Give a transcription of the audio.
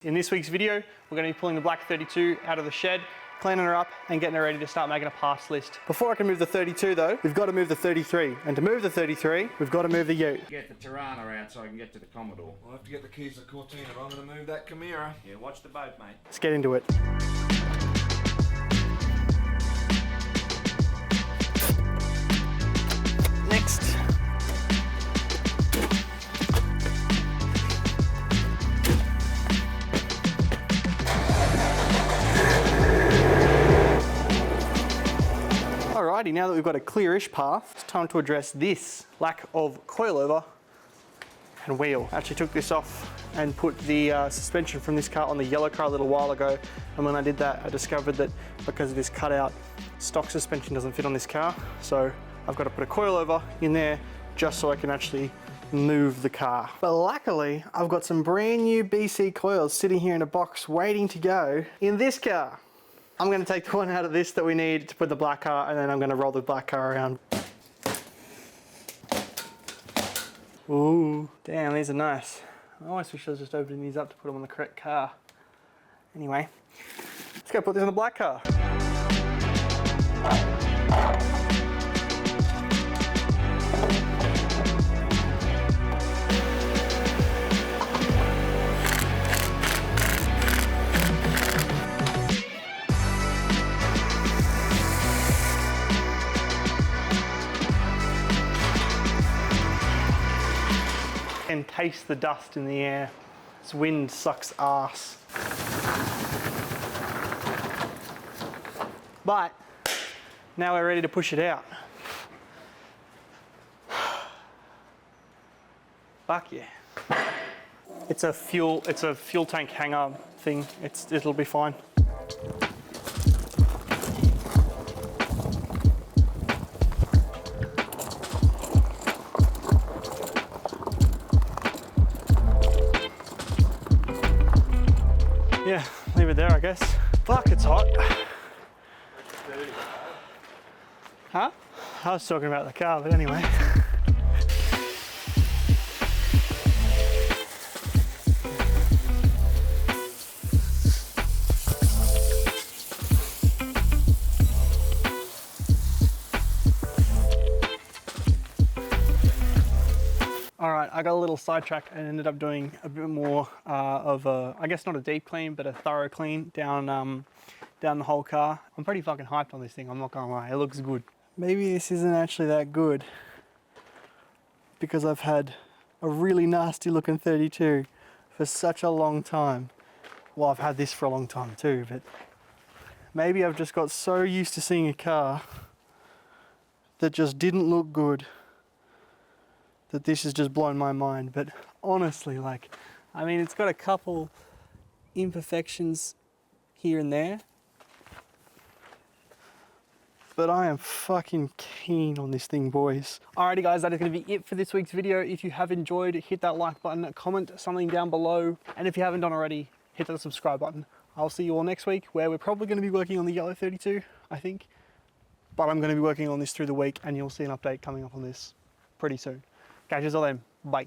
In this week's video, we're going to be pulling the black 32 out of the shed, cleaning her up and getting her ready to start making a pass list. Before I can move the 32 though, we've got to move the 33. And to move the 33, we've got to move the ute. Get the Tirana out so I can get to the Commodore. I'll have to get the keys to Cortina if I'm going to move that Chimera. Yeah, watch the boat, mate. Let's get into it. Next. Alrighty, now that we've got a clearish path, it's time to address this lack of coilover and wheel. I actually took this off and put the suspension from this car on the yellow car a little while ago, and when I did that I discovered that because of this cutout, stock suspension doesn't fit on this car, so I've got to put a coilover in there just so I can actually move the car. But luckily I've got some brand new BC coils sitting here in a box waiting to go in this car. I'm going to take the one out of this that we need to put the black car, and then I'm going to roll the black car around. Ooh, damn, these are nice. I always wish I was just opening these up to put them on the correct car. Anyway, let's go put this on the black car. And taste the dust in the air. This wind sucks ass. But now we're ready to push it out. Fuck yeah. It's a fuel tank hanger thing. It'll be fine. Yeah, leave it there, I guess. Fuck, it's hot. Huh? I was talking about the car, but anyway. All right, I got a little sidetracked and ended up doing a bit more of a, I guess not a deep clean, but a thorough clean down the whole car. I'm pretty fucking hyped on this thing, I'm not gonna lie, it looks good. Maybe this isn't actually that good because I've had a really nasty looking 32 for such a long time. Well, I've had this for a long time too, but maybe I've just got so used to seeing a car that just didn't look good that this has just blown my mind. But honestly, like, I mean, it's got a couple imperfections here and there, but I am fucking keen on this thing, boys. Alrighty guys, that is gonna be it for this week's video. If you have enjoyed, hit that like button, comment something down below, and if you haven't done already, hit that subscribe button. I'll see you all next week, where we're probably gonna be working on the yellow 32, I think, but I'm gonna be working on this through the week, and you'll see an update coming up on this pretty soon. Catch you all then. Bye.